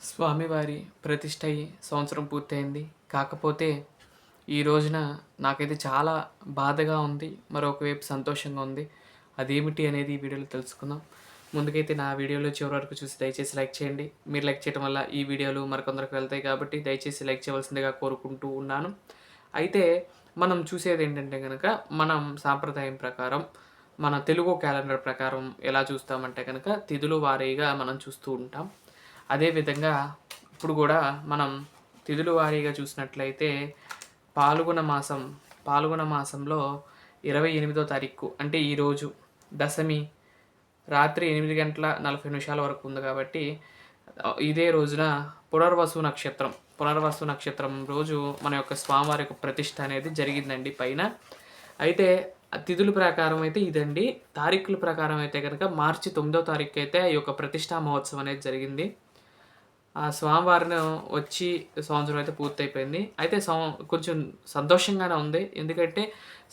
స్వామివారి ప్రతిష్ఠ అయ్యి సంవత్సరం పూర్తయింది. కాకపోతే ఈ రోజున నాకైతే చాలా బాధగా ఉంది. మరొక వైపు సంతోషంగా ఉంది. అదేమిటి అనేది ఈ వీడియోలో తెలుసుకుందాం. ముందుకైతే నా వీడియోలో చివరి వరకు చూసి దయచేసి లైక్ చేయండి. మీరు లైక్ చేయడం వల్ల ఈ వీడియోలు మరికొందరికి వెళ్తాయి కాబట్టి దయచేసి లైక్ చేయవలసిందిగా కోరుకుంటూ ఉన్నాను. అయితే మనం చూసేది ఏంటంటే గనక మనం సాంప్రదాయం ప్రకారం మన తెలుగు క్యాలెండర్ ప్రకారం ఎలా చూస్తామంటే కనుక తిథులు వారీగా మనం చూస్తూ ఉంటాం. అదేవిధంగా ఇప్పుడు కూడా మనం తిథుల వారీగా చూసినట్లయితే పాల్గొన మాసం పాల్గొన మాసంలో 28వ తారీఖు అంటే ఈరోజు దశమి రాత్రి 8:40 వరకు ఉంది కాబట్టి ఇదే రోజున పునర్వసు నక్షత్రం రోజు మన యొక్క స్వామివారి యొక్క ప్రతిష్ఠ అనేది జరిగిందండి పైన. అయితే తిథుల ప్రకారం అయితే ఇదండి. తారీఖుల ప్రకారం అయితే కనుక మార్చి 9వ తారీఖు అయితే ఈ యొక్క ప్రతిష్ఠా మహోత్సవం అనేది జరిగింది. ఆ స్వామివారిని వచ్చి సంవత్సరం అయితే పూర్తయిపోయింది. అయితే కొంచెం సంతోషంగానే ఉంది. ఎందుకంటే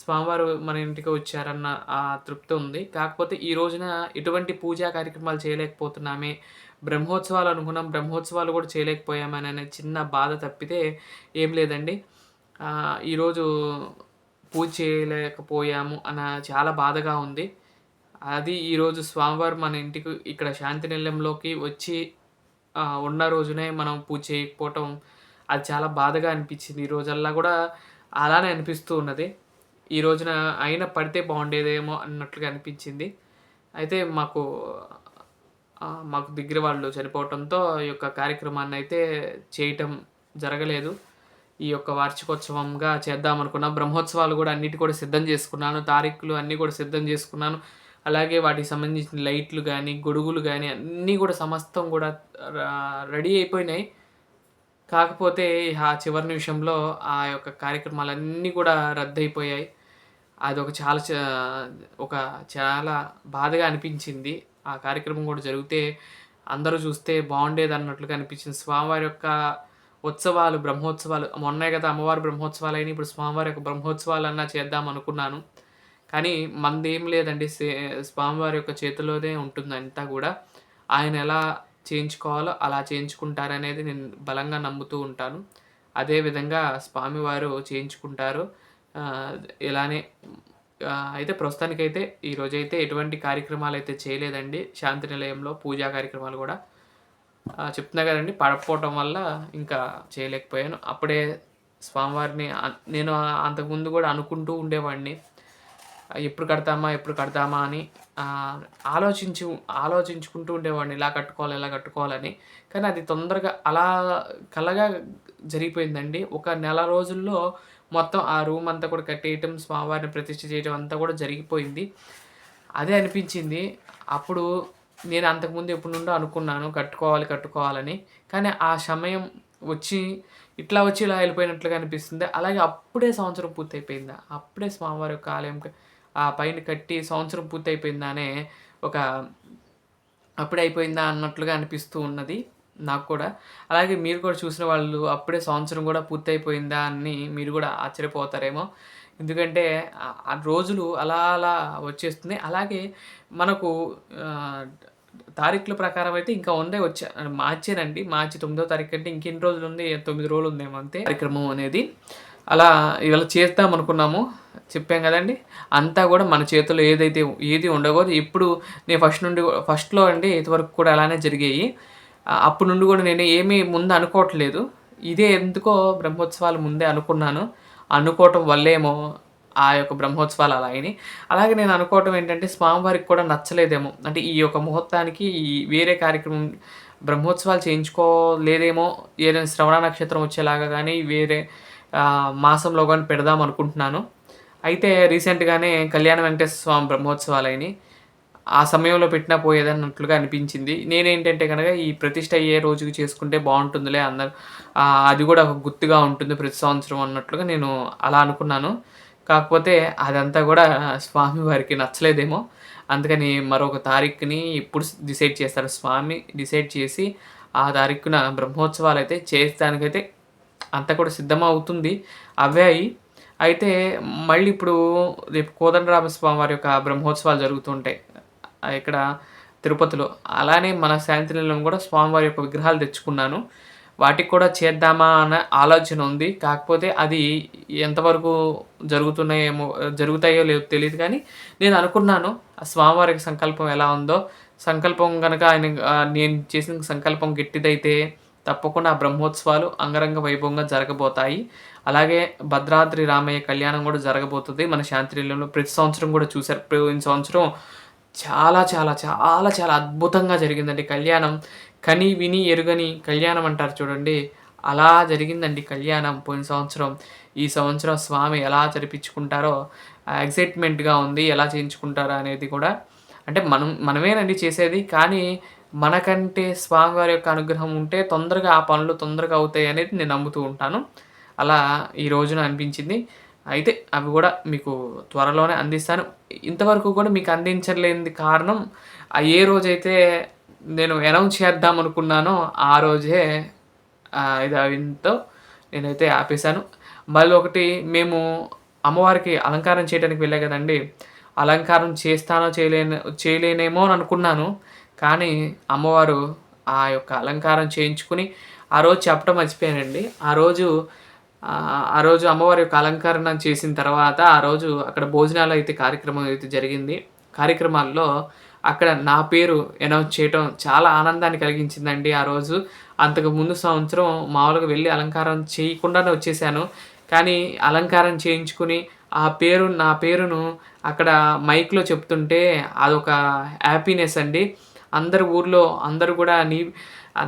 స్వామివారు మన ఇంటికి వచ్చారన్న ఆ తృప్తి ఉంది. కాకపోతే ఈ రోజున ఎటువంటి పూజా కార్యక్రమాలు చేయలేకపోతున్నామే, బ్రహ్మోత్సవాలు అనుకున్నాం, బ్రహ్మోత్సవాలు కూడా చేయలేకపోయామనే చిన్న బాధ తప్పితే ఏం లేదండి. ఈరోజు పూజ చేయలేకపోయాము అన్న చాలా బాధగా ఉంది. అది ఈరోజు స్వామివారు మన ఇంటికి ఇక్కడ శాంతి నిలయంలోకి వచ్చి ఉన్న రోజునే మనం పూజ చేయకపోవటం అది చాలా బాధగా అనిపించింది. ఈ రోజల్లా కూడా అలానే అనిపిస్తూ ఉన్నది. ఈ రోజున అయినా పడితే బాగుండేదేమో అన్నట్లుగా అనిపించింది. అయితే మాకు దగ్గర వాళ్ళు చనిపోవటంతో ఈ యొక్క కార్యక్రమాన్ని అయితే చేయటం జరగలేదు. ఈ యొక్క వార్షికోత్సవంగా చేద్దామనుకున్నా. బ్రహ్మోత్సవాలు కూడా అన్నిటి కూడా సిద్ధం చేసుకున్నాను. తారీఖులు అన్నీ కూడా సిద్ధం చేసుకున్నాను. అలాగే వాటికి సంబంధించిన లైట్లు కానీ, గొడుగులు కానీ అన్నీ కూడా సమస్తం కూడా రెడీ అయిపోయినాయి. కాకపోతే ఆ చివరి నిమిషంలో ఆ యొక్క కార్యక్రమాలన్నీ కూడా రద్దయిపోయాయి. అదొక చాలా బాధగా అనిపించింది. ఆ కార్యక్రమం కూడా జరిగితే అందరూ చూస్తే బాగుండేదన్నట్లుగా అనిపించింది. స్వామివారి యొక్క బ్రహ్మోత్సవాలు మొన్నే కదా అమ్మవారి బ్రహ్మోత్సవాలైనయి. ఇప్పుడు స్వామివారి యొక్క బ్రహ్మోత్సవాలన్నా చేద్దామనుకున్నాను. కానీ మనదేం లేదండి. స్వామివారి యొక్క చేతిలోనే ఉంటుంది అంతా కూడా. ఆయన ఎలా చేయించుకోవాలో అలా చేయించుకుంటారనేది నేను బలంగా నమ్ముతూ ఉంటాను. అదేవిధంగా స్వామివారు చేయించుకుంటారు. ఇలానే అయితే ప్రస్తుతానికైతే ఈరోజైతే ఎటువంటి కార్యక్రమాలైతే చేయలేదండి. శాంతి నిలయంలో పూజా కార్యక్రమాలు కూడా చెప్తున్నా కదండి. పడకపోవటం వల్ల ఇంకా చేయలేకపోయాను. అప్పుడే స్వామివారిని నేను అంతకుముందు కూడా అనుకుంటూ ఉండేవాడిని. ఎప్పుడు కడతామా అని ఆలోచించుకుంటూ ఉండేవాడిని. ఇలా కట్టుకోవాలని. కానీ అది తొందరగా అలా కలగా జరిగిపోయిందండి. ఒక నెల రోజుల్లో మొత్తం ఆ రూమ్ అంతా కూడా కట్టేయటం, స్వామివారిని ప్రతిష్ఠ చేయడం అంతా కూడా జరిగిపోయింది. అదే అనిపించింది. అప్పుడు నేను అంతకుముందు ఎప్పటి నుండో అనుకున్నాను కట్టుకోవాలని. కానీ ఆ సమయం వచ్చి ఇలా వెళ్ళిపోయినట్లుగా అనిపిస్తుంది. అలాగే అప్పుడే సంవత్సరం పూర్తయిపోయిందా, అప్పుడే స్వామివారి యొక్క ఆలయం ఆ పైన కట్టి సంవత్సరం పూర్తయిపోయిందానే అప్పుడే అయిపోయిందా అన్నట్లుగా అనిపిస్తూ ఉన్నది నాకు కూడా. అలాగే మీరు కూడా చూసిన వాళ్ళు అప్పుడే సంవత్సరం కూడా పూర్తయిపోయిందా అని మీరు కూడా ఆశ్చర్యపోతారేమో. ఎందుకంటే ఆ రోజులు అలా వచ్చేస్తుంది. అలాగే మనకు తారీఖుల ప్రకారం అయితే ఇంకా మార్చేనండి. మార్చి 9వ తారీఖు అంటే ఇంకెన్ని రోజులు ఉంది, 9 రోజులు ఉందేమో అంతే కార్యక్రమం అనేది. అలా ఇవాళ చేద్దాం అనుకున్నాము. చెప్పాం కదండి. అంతా కూడా మన చేతుల్లో ఏది ఉండకూడదు. ఇప్పుడు నేను ఫస్ట్లో అండి ఇంతవరకు కూడా అలానే జరిగాయి. అప్పటి నుండి కూడా నేను ఏమీ ముందు అనుకోవట్లేదు. ఇదే ఎందుకో బ్రహ్మోత్సవాలు ముందే అనుకున్నాను. అనుకోవటం వల్లేమో ఆ యొక్క బ్రహ్మోత్సవాలు అలా అయినాయి. అలాగే నేను అనుకోవటం ఏంటంటే స్వామివారికి కూడా నచ్చలేదేమో. అంటే ఈ యొక్క ముహూర్తానికి వేరే కార్యక్రమం బ్రహ్మోత్సవాలు చేయించుకోలేదేమో. ఏదైనా శ్రవణ నక్షత్రం వచ్చేలాగా కానీ వేరే మాసంలో కానీ పెడదాం అనుకుంటున్నాను. అయితే రీసెంట్గానే కళ్యాణ వెంకటేశ్వర స్వామి బ్రహ్మోత్సవాలు అయినాయి. ఆ సమయంలో పెట్టినా పోయేదన్నట్లుగా అనిపించింది. నేనేంటంటే కనుక ఈ ప్రతిష్ఠ అయ్యే రోజుకి చేసుకుంటే బాగుంటుందిలే, అది కూడా ఒక గుర్తుగా ఉంటుంది ప్రతి సంవత్సరం అన్నట్లుగా నేను అలా అనుకున్నాను. కాకపోతే అదంతా కూడా స్వామివారికి నచ్చలేదేమో. అందుకని మరొక తారీఖుని ఎప్పుడు డిసైడ్ చేస్తారు స్వామి. డిసైడ్ చేసి ఆ తారీఖున బ్రహ్మోత్సవాలు అయితే చేయడానికైతే అంతా కూడా సిద్ధమవుతుంది. అయ్యాయి. అయితే మళ్ళీ ఇప్పుడు రేపు కోదండరామస్వామి వారి యొక్క బ్రహ్మోత్సవాలు జరుగుతుంటాయి. ఇక్కడ తిరుపతిలో. అలానే మన శాంతినిలయంలో కూడా స్వామివారి యొక్క విగ్రహాలు తెచ్చుకున్నాను. వాటికి కూడా చేద్దామా అన్న ఆలోచన ఉంది. కాకపోతే అది ఎంతవరకు జరుగుతాయో లేదో తెలీదు కానీ, నేను అనుకున్నాను ఆ స్వామివారికి సంకల్పం ఎలా ఉందో, సంకల్పం గనక నేను చేసిన సంకల్పం గట్టిదైతే తప్పకుండా ఆ బ్రహ్మోత్సవాలు అంగరంగ వైభవంగా జరగబోతాయి. అలాగే భద్రాద్రి రామయ్య కళ్యాణం కూడా జరగబోతుంది మన శాంతినిలయంలో. ప్రతి సంవత్సరం కూడా చూసారు. పోయిన సంవత్సరం చాలా చాలా చాలా చాలా అద్భుతంగా జరిగిందండి కళ్యాణం. కని విని ఎరుగని కళ్యాణం అంటారు చూడండి, అలా జరిగిందండి కళ్యాణం పోయిన సంవత్సరం. ఈ సంవత్సరం స్వామి ఎలా జరిపించుకుంటారో ఎక్సైట్‌మెంట్‌గా ఉంది. ఎలా చేయించుకుంటారో అనేది కూడా. అంటే మనమేనండి చేసేది. కానీ మనకంటే స్వామివారి యొక్క అనుగ్రహం ఉంటే తొందరగా ఆ పనులు తొందరగా అవుతాయి అనేది నేను నమ్ముతూ ఉంటాను. అలా ఈ రోజున అనిపించింది. అయితే అవి కూడా మీకు త్వరలోనే అందిస్తాను. ఇంతవరకు కూడా మీకు అందించలేనిది కారణం ఏ రోజైతే నేను అనౌన్స్ చేద్దాం అనుకున్నానో ఆ రోజే ఇది అవింతో నేనైతే ఆపేసాను. మళ్ళీ ఒకటి మేము అమ్మవారికి అలంకారం చేయడానికి వెళ్ళా కదండీ! అలంకారం చేస్తానో చేయలేనేమో అని అనుకున్నాను. కానీ అమ్మవారు ఆ యొక్క అలంకారం చేయించుకొని ఆ రోజు చెప్పడం మర్చిపోయానండి. ఆ రోజు అమ్మవారి యొక్క అలంకరణ చేసిన తర్వాత ఆ రోజు అక్కడ భోజనాలైతే కార్యక్రమం అయితే జరిగింది. కార్యక్రమాల్లో అక్కడ నా పేరు అనౌన్స్ చేయటం చాలా ఆనందాన్ని కలిగించిందండి ఆ రోజు. అంతకు ముందు సంవత్సరం మామూలుగా వెళ్ళి అలంకారం చేయకుండానే వచ్చేసాను. కానీ అలంకారం చేయించుకొని నా పేరును అక్కడ మైక్‌లో చెప్తుంటే అదొక హ్యాపీనెస్ అండి. ఊర్లో అందరూ కూడా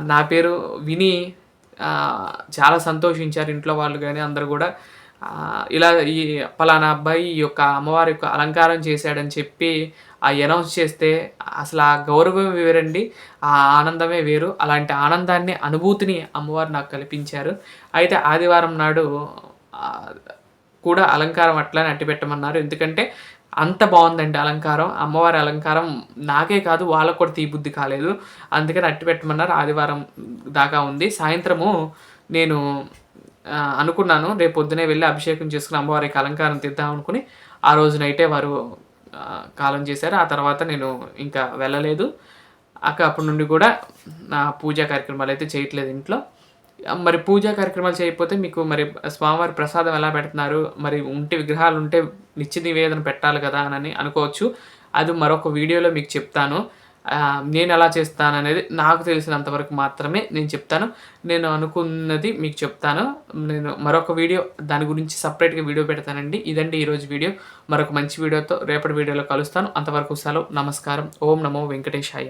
నా పేరు విని చాలా సంతోషించారు. ఇంట్లో వాళ్ళు గాని అందరూ గూడా ఇలా ఈ పలానా అబ్బాయి ఈ యొక్క అమ్మవారి యొక్క అలంకారం చేశాడని చెప్పి అనౌన్స్ చేస్తే అసలు ఆ గౌరవమే వేరండి. ఆ ఆనందమే వేరు. అలాంటి ఆనందాన్ని, అనుభూతిని అమ్మవారు నాకు కల్పించారు. అయితే ఆదివారం నాడు కూడా అలంకారం అట్లనే అట్టిపెట్టమన్నారు. ఎందుకంటే అంత బావుందండి అలంకారం. అమ్మవారి అలంకారం నాకే కాదు వాళ్ళకి కూడా తీయబుద్ధి కాలేదు. అందుకని అట్టిపెట్టమన్నారు. ఆదివారం దాకా ఉంది. సాయంత్రము నేను అనుకున్నాను రేపు పొద్దున్నే వెళ్లి అభిషేకం చేసుకొని అమ్మవారికి అలంకారం తీద్దాం అనుకుని, ఆ రోజు నైటే వారు కాలం చేశారు. ఆ తర్వాత నేను ఇంకా వెళ్ళలేదు. అప్పటి నుండి కూడా నా పూజా కార్యక్రమాలైతే చేయట్లేదు ఇంట్లో. మరి పూజా కార్యక్రమాలు చేయకపోతే మీకు మరి స్వామివారి ప్రసాదం ఎలా పెడుతున్నారు? మరి విగ్రహాలుంటే నిత్య నివేదన పెట్టాలి కదా! అని అనుకోవచ్చు. అది మరొక వీడియోలో మీకు చెప్తాను. నేనెలా చేస్తాననేది నాకు తెలిసినంత వరకు మాత్రమే నేను చెప్తాను. నేను అనుకున్నది మీకు చెప్తాను. నేను మరొక వీడియో దాని గురించి సెపరేట్‌గా వీడియో పెడతానండి. ఇదండి ఈరోజు వీడియో. మరొక మంచి వీడియోతో రేపటి వీడియోలో కలుస్తాను. అంతవరకు సెలవు. నమస్కారం. ఓం నమో వెంకటేశాయ.